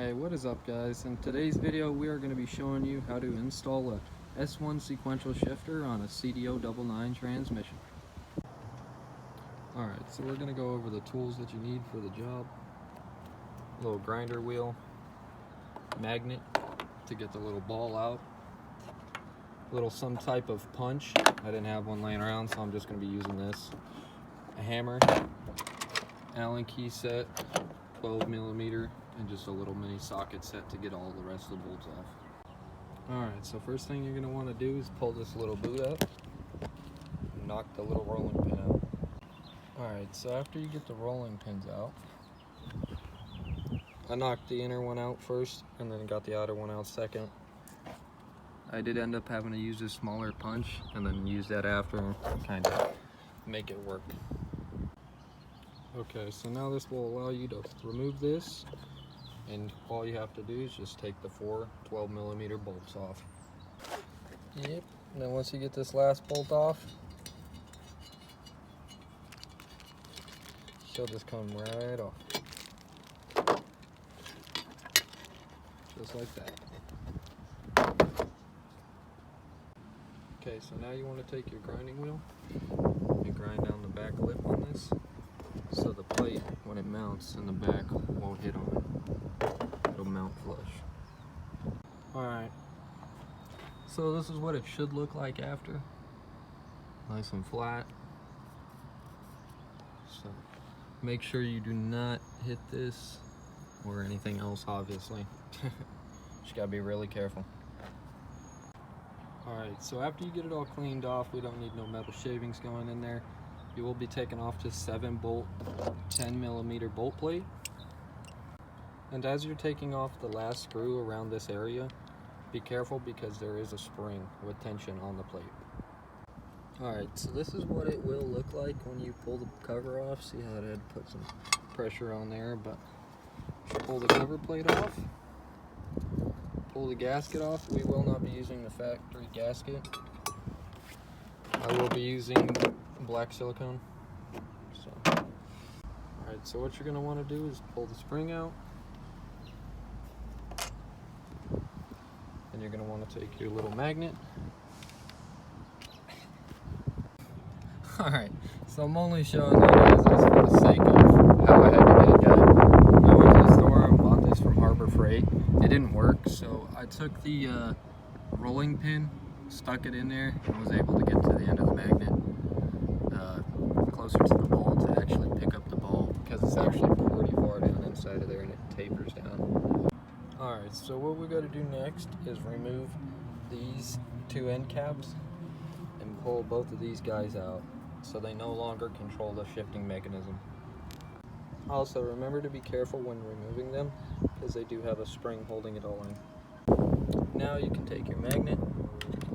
Hey, what is up guys? In today's video we are going to be showing you how to install a S1 sequential shifter on a CD009 transmission. Alright, so we're going to go over the tools that you need for the job. A little grinder wheel, magnet to get the little ball out, some type of punch. I didn't have one laying around, so I'm just going to be using this. A hammer, Allen key set, 12mm, and just a little mini socket set to get all the rest of the bolts off. Alright, so first thing you're going to want to do is pull this little boot up and knock the little rolling pin out. Alright, so after you get the rolling pins out, I knocked the inner one out first and then got the outer one out second. I did end up having to use a smaller punch and then use that after and kind of make it work. Okay, so now this will allow you to remove this, and all you have to do is just take the 4 12mm bolts off. Yep, and then once you get this last bolt off, she'll just come right off. Just like that. Okay, so now you want to take your grinding wheel and grind down the back lip on this, so the plate, when it mounts in the back, won't hit on it. It'll mount flush. Alright, so this is what it should look like after. Nice and flat. So make sure you do not hit this or anything else, obviously. Just gotta be really careful. Alright, so after you get it all cleaned off, we don't need no metal shavings going in there. You will be taking off this 7-bolt 10mm bolt plate. And as you're taking off the last screw around this area, be careful because there is a spring with tension on the plate. Alright, so this is what it will look like when you pull the cover off. See how it had put some pressure on there, but pull the cover plate off. Pull the gasket off. We will not be using the factory gasket. I will be using black silicone. Alright, so what you're going to want to do is pull the spring out. And you're going to want to take your little magnet. Alright, so I'm only showing you guys this for the sake of how I had to get it done. I went to the store and bought this from Harbor Freight. It didn't work, so I took the rolling pin, stuck it in there, and was able to get to the end of the magnet closer to the ball to actually pick up the ball, because it's actually pretty far down inside of there and it tapers down. Alright, so what we got to do next is remove these 2 end caps and pull both of these guys out so they no longer control the shifting mechanism. Also, remember to be careful when removing them because they do have a spring holding it all in. Now you can take your magnet,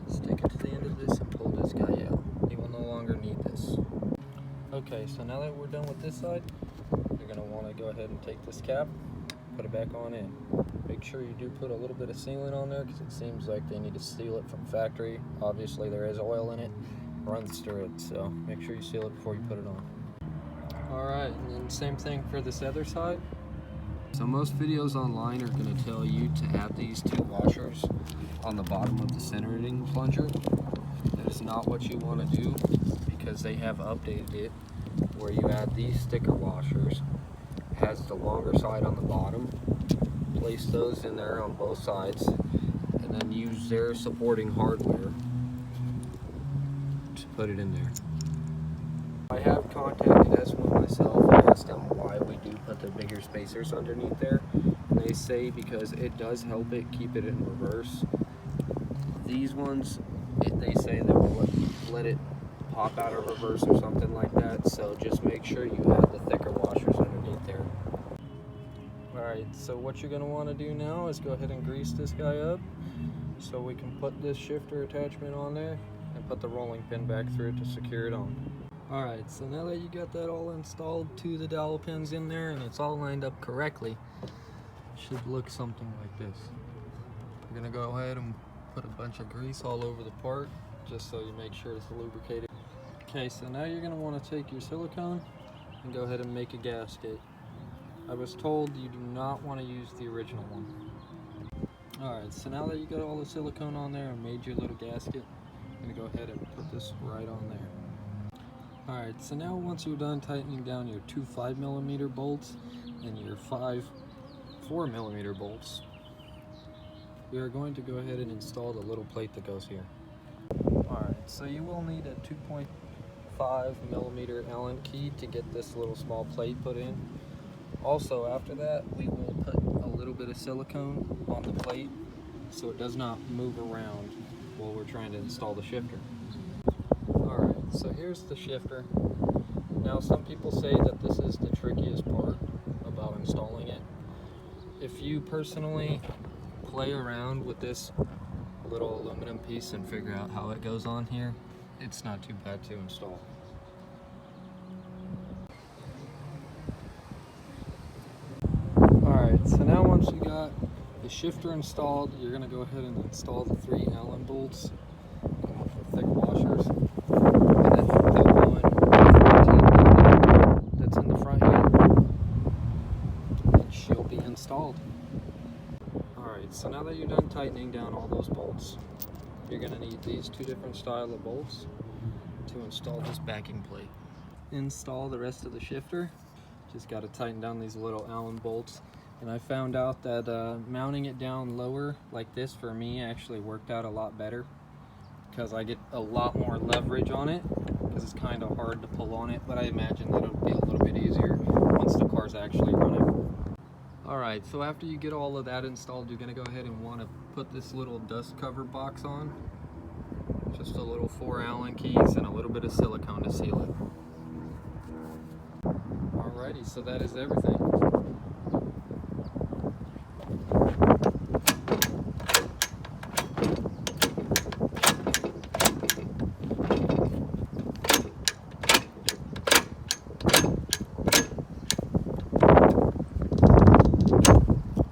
stick it to the end of this, and pull this guy out. You will no longer need this. Okay, so now that we're done with this side, you're going to want to go ahead and take this cap, put it back on in. Make sure you do put a little bit of sealant on there because it seems like they need to seal it from factory. Obviously there is oil in it, runs through it, so make sure you seal it before you put it on. Alright, and then same thing for this other side. So most videos online are going to tell you to have these 2 washers on the bottom of the centering plunger. That is not what you want to do because they have updated it where you add these sticker washers. It has the longer side on the bottom. Place those in there on both sides and then use their supporting hardware to put it in there. I have contacted S1 myself and asked them why we do put the bigger spacers underneath there. And they say because it does help it keep it in reverse. These ones, they say they will let it pop out of reverse or something like that. So just make sure you have the thicker washers underneath there. Alright, so what you're going to want to do now is go ahead and grease this guy up so we can put this shifter attachment on there and put the rolling pin back through it to secure it on. Alright, so now that you got that all installed, 2 of the dowel pins in there, and it's all lined up correctly, it should look something like this. We're going to go ahead and put a bunch of grease all over the part just so you make sure it's lubricated. Okay, so now you're going to want to take your silicone and go ahead and make a gasket. I was told you do not want to use the original one. Alright, so now that you got all the silicone on there and made your little gasket, I'm going to go ahead and put this right on there. Alright, so now once you're done tightening down your two 5mm bolts and your 5 4mm bolts, we are going to go ahead and install the little plate that goes here. Alright, so you will need a 2.5mm Allen key to get this little small plate put in. Also, after that, we will put a little bit of silicone on the plate so it does not move around while we're trying to install the shifter. Alright, so here's the shifter. Now, some people say that this is the trickiest part about installing it. If you personally play around with this little aluminum piece and figure out how it goes on here, it's not too bad to install. Alright, so now once you got the shifter installed, you're going to go ahead and install the 3 Allen bolts with thick washers. And then that one 14mm that's in the front here, and she'll be installed. Alright, so now that you're done tightening down all those bolts, you're going to need these 2 different style of bolts to install this backing plate. Install the rest of the shifter. Just got to tighten down these little Allen bolts. And I found out that mounting it down lower like this for me actually worked out a lot better, because I get a lot more leverage on it, because it's kind of hard to pull on it, but I imagine that it'll be a little bit easier once the car's actually running. Alright, so after you get all of that installed, you're going to go ahead and want to put this little dust cover box on. Just a little 4 Allen keys and a little bit of silicone to seal it. Alrighty, so that is everything.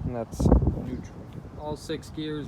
And that's neutral. All 6 gears.